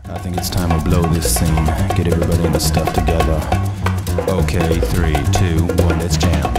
I think it's time to blow this scene. Get everybody in the stuff together. Okay, 3, 2, 1, let's jam.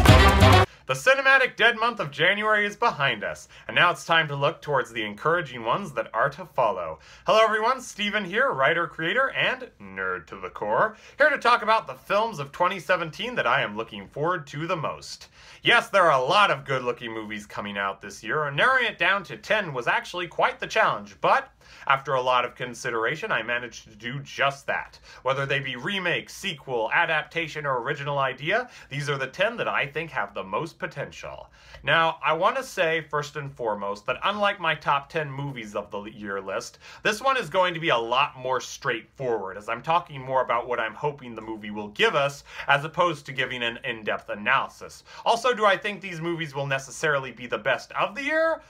The cinematic dead month of January is behind us, and now it's time to look towards the encouraging ones that are to follow. Hello everyone, Steven here, writer, creator, and nerd to the core, here to talk about the films of 2017 that I am looking forward to the most. Yes, there are a lot of good-looking movies coming out this year, and narrowing it down to 10 was actually quite the challenge, but after a lot of consideration, I managed to do just that. Whether they be remake, sequel, adaptation, or original idea, these are the 10 that I think have the most potential. Now, I want to say, first and foremost, that unlike my top 10 movies of the year list, this one is going to be a lot more straightforward, as I'm talking more about what I'm hoping the movie will give us, as opposed to giving an in-depth analysis. Also, do I think these movies will necessarily be the best of the year?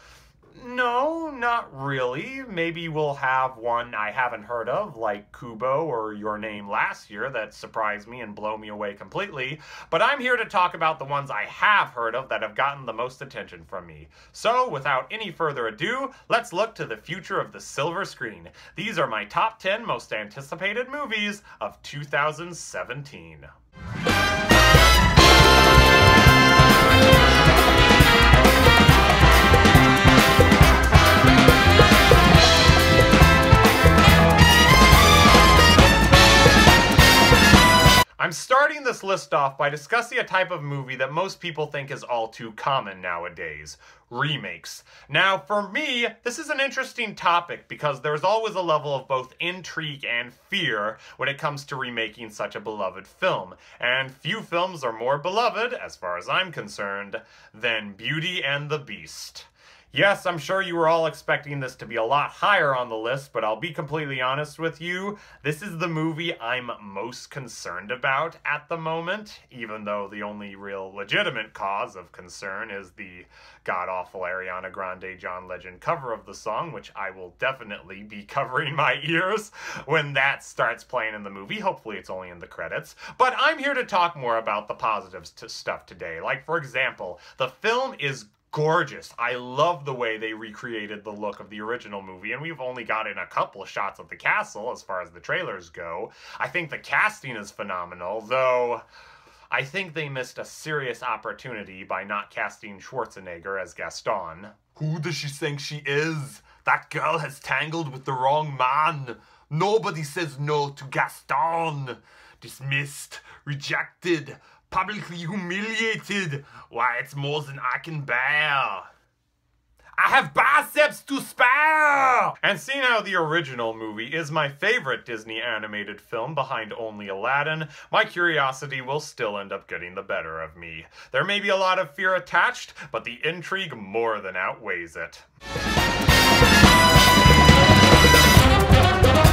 No, not really. Maybe we'll have one I haven't heard of, like Kubo or Your Name last year, that surprised me and blow me away completely. But I'm here to talk about the ones I have heard of that have gotten the most attention from me. So, without any further ado, let's look to the future of the silver screen. These are my top 10 most anticipated movies of 2017. I'm starting this list off by discussing a type of movie that most people think is all too common nowadays: remakes. Now, for me, this is an interesting topic because there's always a level of both intrigue and fear when it comes to remaking such a beloved film. And few films are more beloved, as far as I'm concerned, than Beauty and the Beast. Yes, I'm sure you were all expecting this to be a lot higher on the list, but I'll be completely honest with you, this is the movie I'm most concerned about at the moment, even though the only real legitimate cause of concern is the god-awful Ariana Grande John Legend cover of the song, which I will definitely be covering my ears when that starts playing in the movie. Hopefully it's only in the credits. But I'm here to talk more about the positives to stuff today. Like, for example, the film is gorgeous. I love the way they recreated the look of the original movie, and we've only gotten a couple of shots of the castle as far as the trailers go. I think the casting is phenomenal, though I think they missed a serious opportunity by not casting Schwarzenegger as Gaston. Who does she think she is? That girl has tangled with the wrong man. Nobody says no to Gaston. Dismissed, rejected, publicly humiliated. Why, it's more than I can bear. I have biceps to spare! And seeing how the original movie is my favorite Disney animated film behind only Aladdin, my curiosity will still end up getting the better of me. There may be a lot of fear attached, but the intrigue more than outweighs it.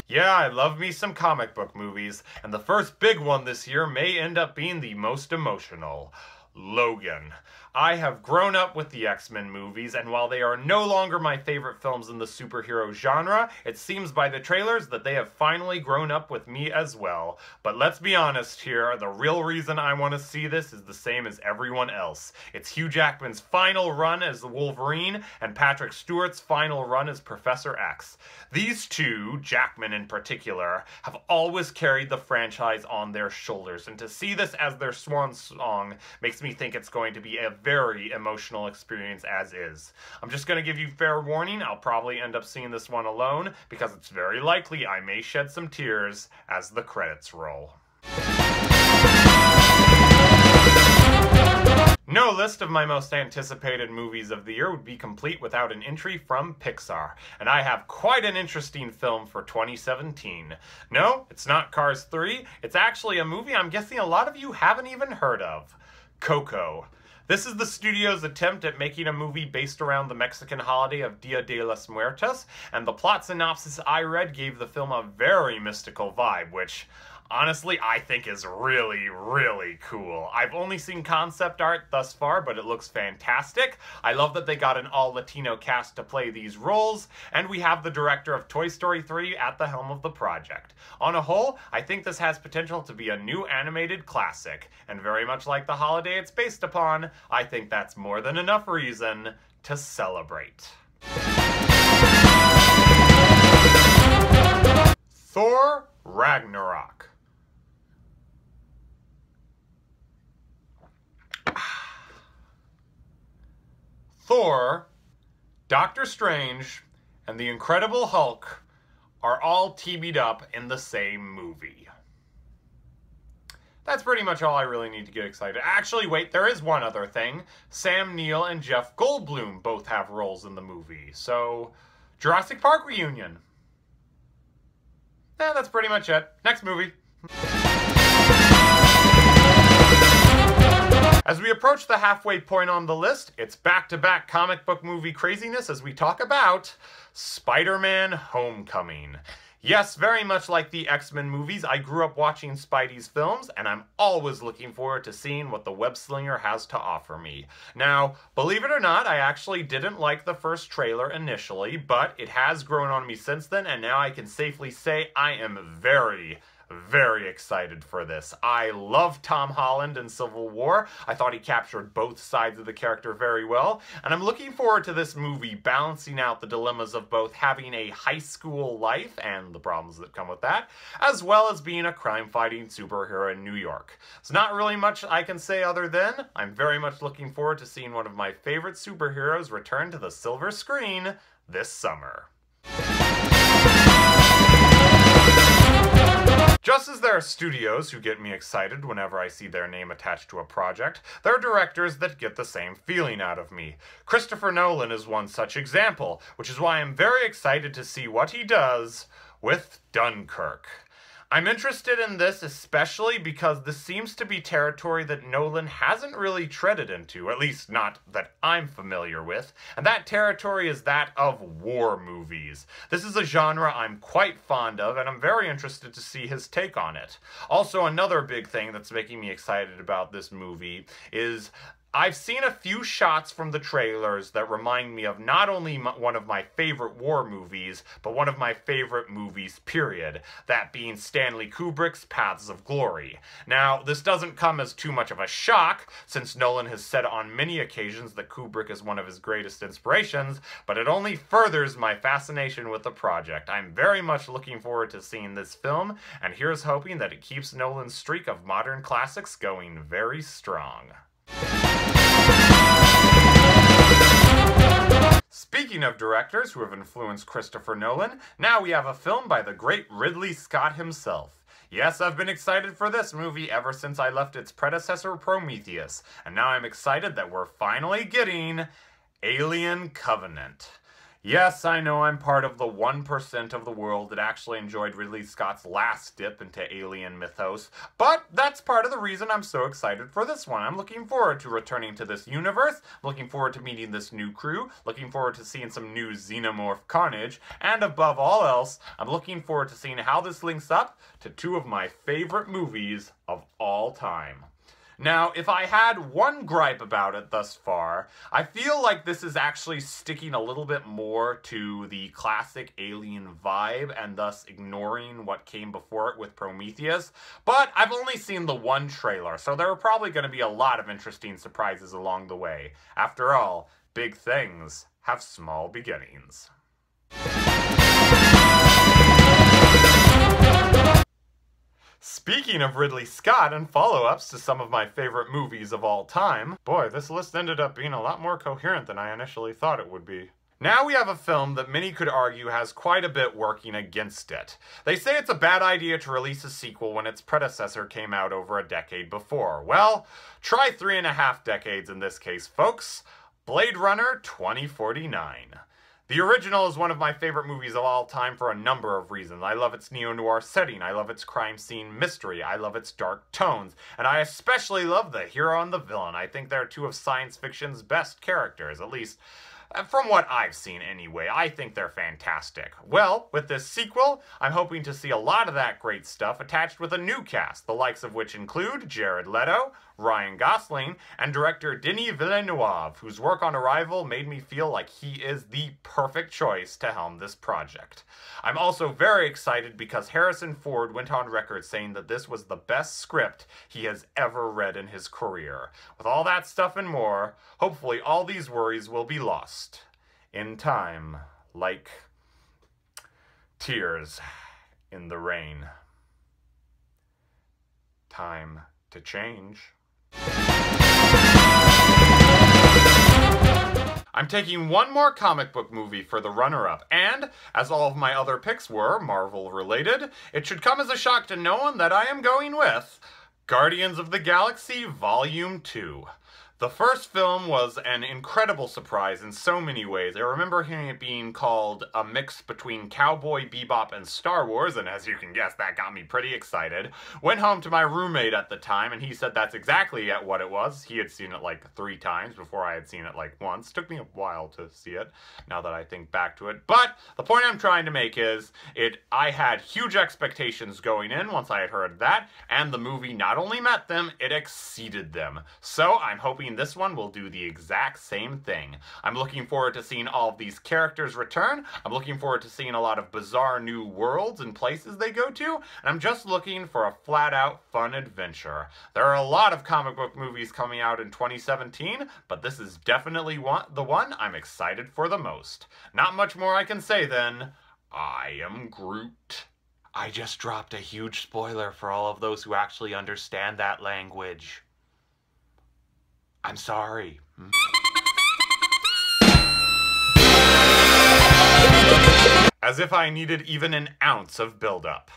Yeah, I love me some comic book movies, and the first big one this year may end up being the most emotional: Logan. I have grown up with the X-Men movies, and while they are no longer my favorite films in the superhero genre, it seems by the trailers that they have finally grown up with me as well. But let's be honest here, the real reason I want to see this is the same as everyone else. It's Hugh Jackman's final run as the Wolverine, and Patrick Stewart's final run as Professor X. These two, Jackman in particular, have always carried the franchise on their shoulders, and to see this as their swan song makes me think it's going to be a very emotional experience as is. I'm just going to give you fair warning, I'll probably end up seeing this one alone, because it's very likely I may shed some tears as the credits roll. No list of my most anticipated movies of the year would be complete without an entry from Pixar, and I have quite an interesting film for 2017. No, it's not Cars 3, it's actually a movie I'm guessing a lot of you haven't even heard of: Coco. This is the studio's attempt at making a movie based around the Mexican holiday of Dia de los Muertos, and the plot synopsis I read gave the film a very mystical vibe, which honestly I think is really, really cool. I've only seen concept art thus far, but it looks fantastic. I love that they got an all-Latino cast to play these roles, and we have the director of Toy Story 3 at the helm of the project. On a whole, I think this has potential to be a new animated classic, and very much like the holiday it's based upon, I think that's more than enough reason to celebrate. Ragnarok. Thor, Doctor Strange, and the Incredible Hulk are all teamed up in the same movie. That's pretty much all I really need to get excited. Actually, wait, there is one other thing. Sam Neill and Jeff Goldblum both have roles in the movie. So, Jurassic Park reunion. That's pretty much it. Next movie. As we approach the halfway point on the list, it's back-to-back comic book movie craziness as we talk about Spider-Man Homecoming. Yes, very much like the X-Men movies, I grew up watching Spidey's films, and I'm always looking forward to seeing what the web-slinger has to offer me. Now, believe it or not, I actually didn't like the first trailer initially, but it has grown on me since then, and now I can safely say I am very excited for this. I love Tom Holland in Civil War. I thought he captured both sides of the character very well, and I'm looking forward to this movie balancing out the dilemmas of both having a high school life and the problems that come with that, as well as being a crime-fighting superhero in New York. It's not really much I can say other than I'm very much looking forward to seeing one of my favorite superheroes return to the silver screen this summer. Just as there are studios who get me excited whenever I see their name attached to a project, there are directors that get the same feeling out of me. Christopher Nolan is one such example, which is why I'm very excited to see what he does with Dunkirk. I'm interested in this especially because this seems to be territory that Nolan hasn't really treaded into, at least not that I'm familiar with, and that territory is that of war movies. This is a genre I'm quite fond of, and I'm very interested to see his take on it. Also, another big thing that's making me excited about this movie is I've seen a few shots from the trailers that remind me of not only one of my favorite war movies, but one of my favorite movies, period. That being Stanley Kubrick's Paths of Glory. Now, this doesn't come as too much of a shock, since Nolan has said on many occasions that Kubrick is one of his greatest inspirations, but it only furthers my fascination with the project. I'm very much looking forward to seeing this film, and here's hoping that it keeps Nolan's streak of modern classics going very strong. Speaking of directors who have influenced Christopher Nolan, now we have a film by the great Ridley Scott himself. Yes, I've been excited for this movie ever since I left its predecessor Prometheus, and now I'm excited that we're finally getting Alien Covenant. Yes, I know I'm part of the 1% of the world that actually enjoyed Ridley Scott's last dip into alien mythos, but that's part of the reason I'm so excited for this one. I'm looking forward to returning to this universe, looking forward to meeting this new crew, looking forward to seeing some new xenomorph carnage, and above all else, I'm looking forward to seeing how this links up to two of my favorite movies of all time. Now, if I had one gripe about it thus far, I feel like this is actually sticking a little bit more to the classic Alien vibe and thus ignoring what came before it with Prometheus. But I've only seen the one trailer, so there are probably going to be a lot of interesting surprises along the way. After all, big things have small beginnings. Speaking of Ridley Scott and follow-ups to some of my favorite movies of all time, boy, this list ended up being a lot more coherent than I initially thought it would be. Now we have a film that many could argue has quite a bit working against it. They say it's a bad idea to release a sequel when its predecessor came out over a decade before. Well, try 3.5 decades in this case, folks. Blade Runner 2049. The original is one of my favorite movies of all time for a number of reasons. I love its neo-noir setting, I love its crime scene mystery, I love its dark tones, and I especially love the hero and the villain. I think they're two of science fiction's best characters, at least from what I've seen anyway. I think they're fantastic. Well, with this sequel, I'm hoping to see a lot of that great stuff attached with a new cast, the likes of which include Jared Leto, Ryan Gosling, and director Denis Villeneuve, whose work on Arrival made me feel like he is the perfect choice to helm this project. I'm also very excited because Harrison Ford went on record saying that this was the best script he has ever read in his career. With all that stuff and more, hopefully all these worries will be lost in time, like tears in the rain. time to change. I'm taking one more comic book movie for the runner-up, and, as all of my other picks were Marvel-related, it should come as a shock to no one that I am going with Guardians of the Galaxy Volume 2. The first film was an incredible surprise in so many ways. I remember hearing it being called a mix between Cowboy Bebop and Star Wars, and as you can guess, that got me pretty excited. Went home to my roommate at the time, and he said that's exactly what it was. He had seen it like 3 times before I had seen it like once. Took me a while to see it, now that I think back to it. But the point I'm trying to make is, I had huge expectations going in once I had heard that, and the movie not only met them, it exceeded them. So I'm hoping this one will do the exact same thing. I'm looking forward to seeing all of these characters return. I'm looking forward to seeing a lot of bizarre new worlds and places they go to, and I'm just looking for a flat-out fun adventure. There are a lot of comic book movies coming out in 2017, but this is definitely the one I'm excited for the most. Not much more I can say then. I am Groot. I just dropped a huge spoiler for all of those who actually understand that language. I'm sorry. As if I needed even an ounce of build-up.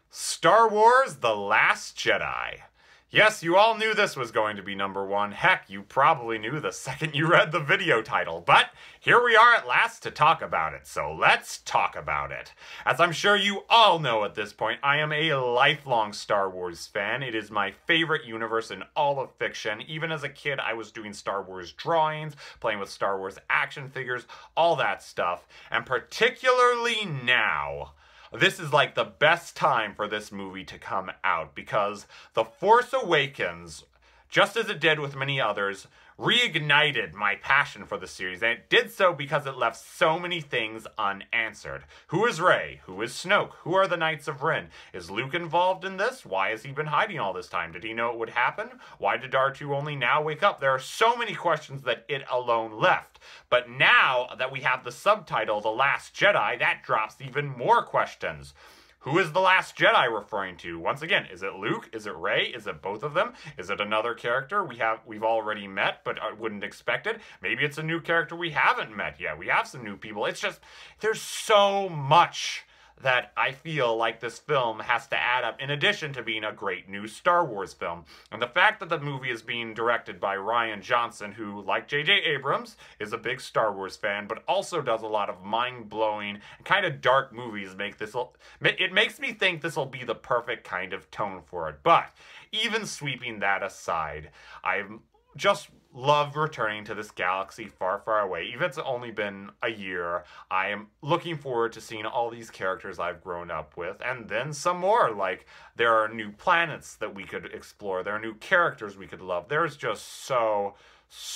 Star Wars: The Last Jedi. Yes, you all knew this was going to be number 1. Heck, you probably knew the second you read the video title. But here we are at last to talk about it, so let's talk about it. As I'm sure you all know at this point, I am a lifelong Star Wars fan. It is my favorite universe in all of fiction. Even as a kid, I was doing Star Wars drawings, playing with Star Wars action figures, all that stuff. And particularly now, this is like the best time for this movie to come out, because The Force Awakens, just as it did with many others, reignited my passion for the series, and it did so because it left so many things unanswered. Who is Rey? Who is Snoke? Who are the Knights of Ren? Is Luke involved in this? Why has he been hiding all this time? Did he know it would happen? Why did R2 only now wake up? There are so many questions that it alone left. But now that we have the subtitle, The Last Jedi, that drops even more questions. Who is the Last Jedi referring to? Once again, is it Luke? Is it Rey? Is it both of them? Is it another character we've already met but wouldn't expect it? Maybe it's a new character we haven't met yet. We have some new people. It's just, there's so much that I feel like this film has to add up, in addition to being a great new Star Wars film. And the fact that the movie is being directed by Rian Johnson, who, like J.J. Abrams, is a big Star Wars fan, but also does a lot of mind-blowing, kind of dark movies, it makes me think this will be the perfect kind of tone for it. But even sweeping that aside, I'm just love returning to this galaxy far, far away. Even if it's only been a year, I am looking forward to seeing all these characters I've grown up with, and then some more. Like, there are new planets that we could explore. There are new characters we could love. There's just so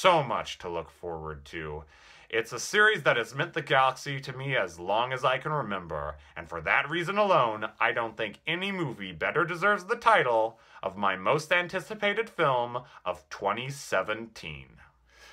much to look forward to. It's a series that has meant the galaxy to me as long as I can remember, and for that reason alone, I don't think any movie better deserves the title of my most anticipated film of 2017.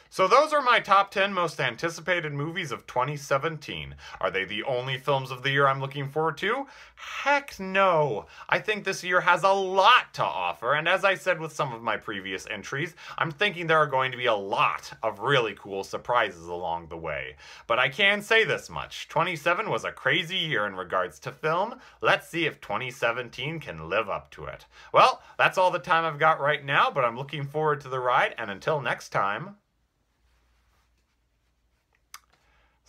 So those are my top 10 most anticipated movies of 2017. Are they the only films of the year I'm looking forward to? Heck no! I think this year has a lot to offer, and as I said with some of my previous entries, I'm thinking there are going to be a lot of really cool surprises along the way. But I can say this much, 2017 was a crazy year in regards to film. Let's see if 2017 can live up to it. Well, that's all the time I've got right now, but I'm looking forward to the ride, and until next time,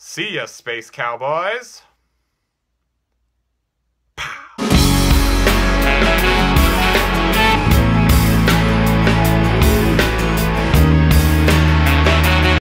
see ya, Space Cowboys!